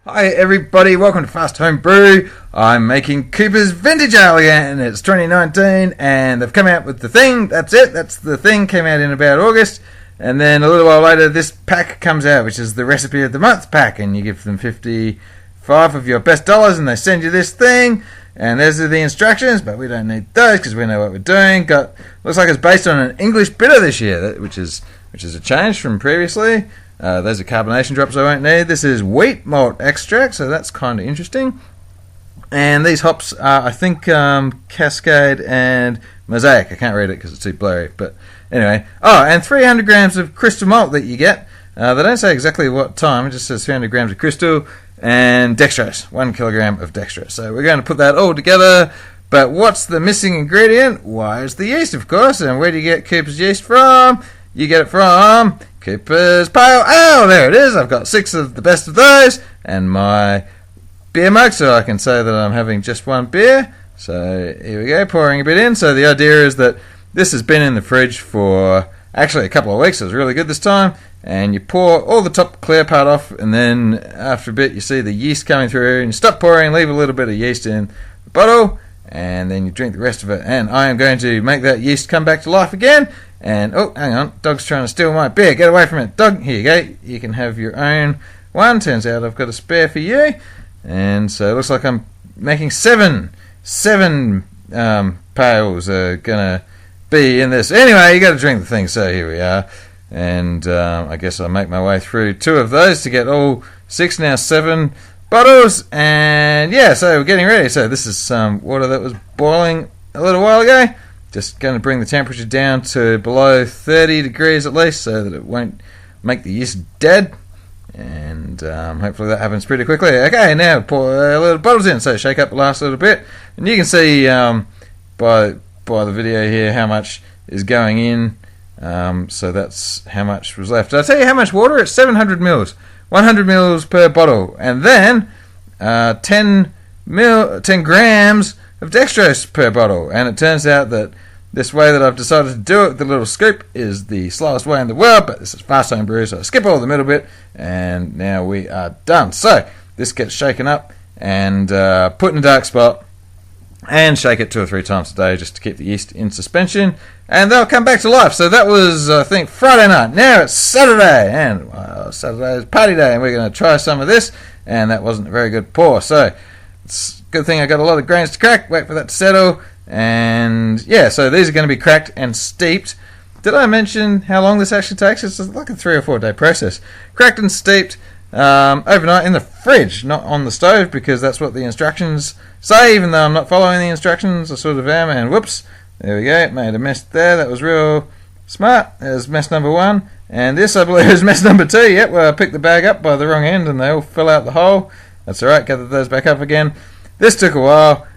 Hi everybody, welcome to Fast Home Brew. I'm making Cooper's Vintage Ale again. It's 2019 and they've come out with the thing. That's it, that's the thing. Came out in about August. And then a little while later this pack comes out, which is the Recipe of the Month pack. And you give them 55 of your best dollars and they send you this thing. And there's the instructions, but we don't need those because we know what we're doing. Looks like it's based on an English bitter this year, which is a change from previously. Those are carbonation drops I won't need. This is wheat malt extract, so that's kind of interesting. And these hops are, I think, Cascade and Mosaic. I can't read it because it's too blurry. But anyway. Oh, and 300 grams of crystal malt that you get. They don't say exactly what time. It just says 300 grams of crystal and dextrose. 1 kilogram of dextrose. So we're going to put that all together. But what's the missing ingredient? Why, it's the yeast, of course. And where do you get Cooper's yeast from? You get it from Cooper's Pale Ale. There it is. I've got 6 of the best of those and my beer mug, so I can say that I'm having just one beer. So here we go, pouring a bit in. So the idea is that this has been in the fridge for actually a couple of weeks. It was really good this time. And you pour all the top clear part off, and then after a bit you see the yeast coming through, and you stop pouring, leave a little bit of yeast in the bottle, and then you drink the rest of it. And I am going to make that yeast come back to life again. And, oh, hang on, dog's trying to steal my beer. Get away from it. Dog, here you go. You can have your own one. Turns out I've got a spare for you. And so it looks like I'm making seven pails are going to be in this. Anyway, you got to drink the thing. So here we are. And I guess I'll make my way through 2 of those to get all 6, now 7 bottles. And, yeah, so we're getting ready. So this is some water that was boiling a little while ago. Just going to bring the temperature down to below 30 degrees at least so that it won't make the yeast dead. And hopefully that happens pretty quickly. Okay, now pour a little bottles in. So shake up the last little bit. And you can see by the video here how much is going in. So that's how much was left. Did I tell you how much water? It's 700 mils. 100 mils per bottle. And then 10 grams of dextrose per bottle. And it turns out that this way that I've decided to do it with the little scoop is the slowest way in the world, but this is fast home brew, so I skip all the middle bit, and now we are done. So this gets shaken up and put in a dark spot and shake it 2 or 3 times a day just to keep the yeast in suspension, and they'll come back to life. So that was, I think, Friday night. Now it's Saturday, and Saturday is party day, and we're going to try some of this, and that wasn't a very good pour. So it's a good thing I got a lot of grains to crack. Wait for that to settle. And yeah, so these are going to be cracked and steeped. Did I mention how long this actually takes? It's like a 3 or 4 day process. Cracked and steeped overnight in the fridge, not on the stove, because that's what the instructions say, even though I'm not following the instructions. I sort of am, and whoops, there we go, made a mess there. That was real smart. There's mess number 1, and this, I believe, is mess number 2. Yep, well, I picked the bag up by the wrong end and they all fell out the hole. That's alright, gathered those back up again. This took a while.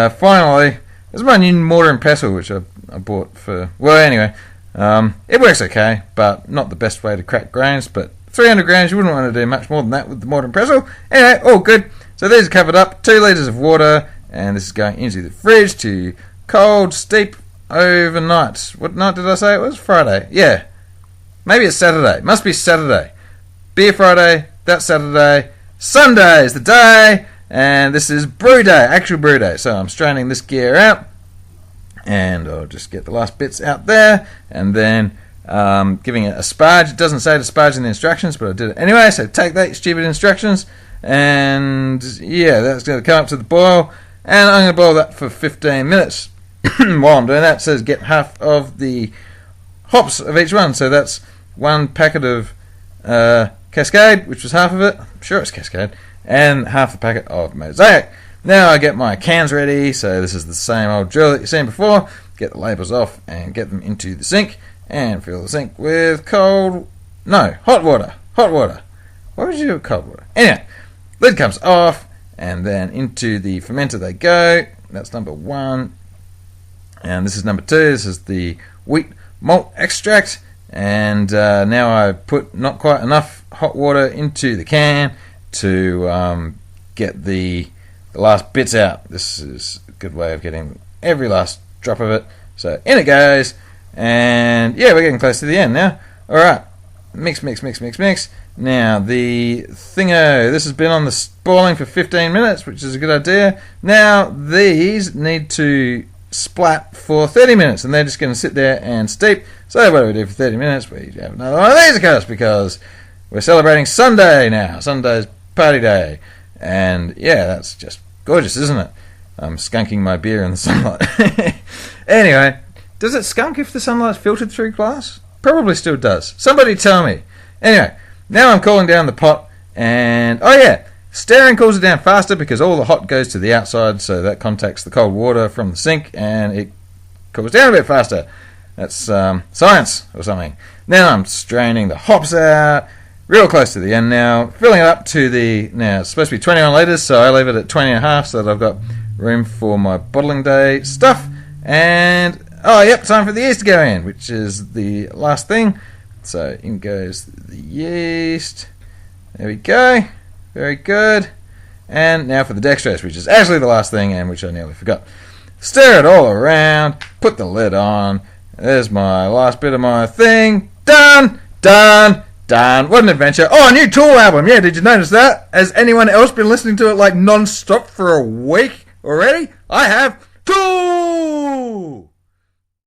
Finally, this is my new mortar and pestle, which I bought for... Well, anyway, it works okay, but not the best way to crack grains. But 300 grams, you wouldn't want to do much more than that with the mortar and pestle. Anyway, all good. So these are covered up. 2 litres of water, and this is going into the fridge to cold steep overnight. What night did I say it was? Friday. Yeah. Maybe it's Saturday. Must be Saturday. Beer Friday, that's Saturday. Sunday is the day. And this is brew day, actual brew day. So I'm straining this gear out, and I'll just get the last bits out there, and then giving it a sparge. It doesn't say to sparge in the instructions, but I did it anyway. So take that stupid instructions, and yeah, that's going to come up to the boil, and I'm going to boil that for 15 minutes. While I'm doing that, it says get half of the hops of each one. So that's 1 packet of Cascade, which was half of it. I'm sure it's Cascade. And half the packet of Mosaic. Now I get my cans ready, so this is the same old drill that you've seen before. Get the labels off and get them into the sink, and fill the sink with hot water. Why would you do cold water? Anyway, lid comes off, and then into the fermenter they go. That's number 1. And this is number 2. This is the wheat malt extract. And now I put not quite enough hot water into the can to get the last bits out. This is a good way of getting every last drop of it. So in it goes, and yeah, we're getting close to the end now. Alright, Mix. Now, the thingo, this has been on the boiling for 15 minutes, which is a good idea. Now, these need to splat for 30 minutes, and they're just going to sit there and steep. So what do we do for 30 minutes? We have another one of these, of course, because we're celebrating Sunday now. Sunday's party day. And, yeah, that's just gorgeous, isn't it? I'm skunking my beer in the sunlight. Anyway, does it skunk if the sunlight's filtered through glass? Probably still does. Somebody tell me. Anyway, now I'm cooling down the pot, and oh yeah, stirring cools it down faster because all the hot goes to the outside, so that contacts the cold water from the sink, and it cools down a bit faster. That's science or something. Now I'm straining the hops out, real close to the end now, filling it up to the, now it's supposed to be 21 litres, so I leave it at 20 and a half so that I've got room for my bottling day stuff, and oh yep, time for the yeast to go in, which is the last thing. So in goes the yeast. There we go. Very good. And now for the dextrose, which is actually the last thing and which I nearly forgot. Stir it all around. Put the lid on. There's my last bit of my thing. Done. What an adventure. Oh, a new Tool album. Yeah, did you notice that? Has anyone else been listening to it like non-stop for a week already? I have. Tool!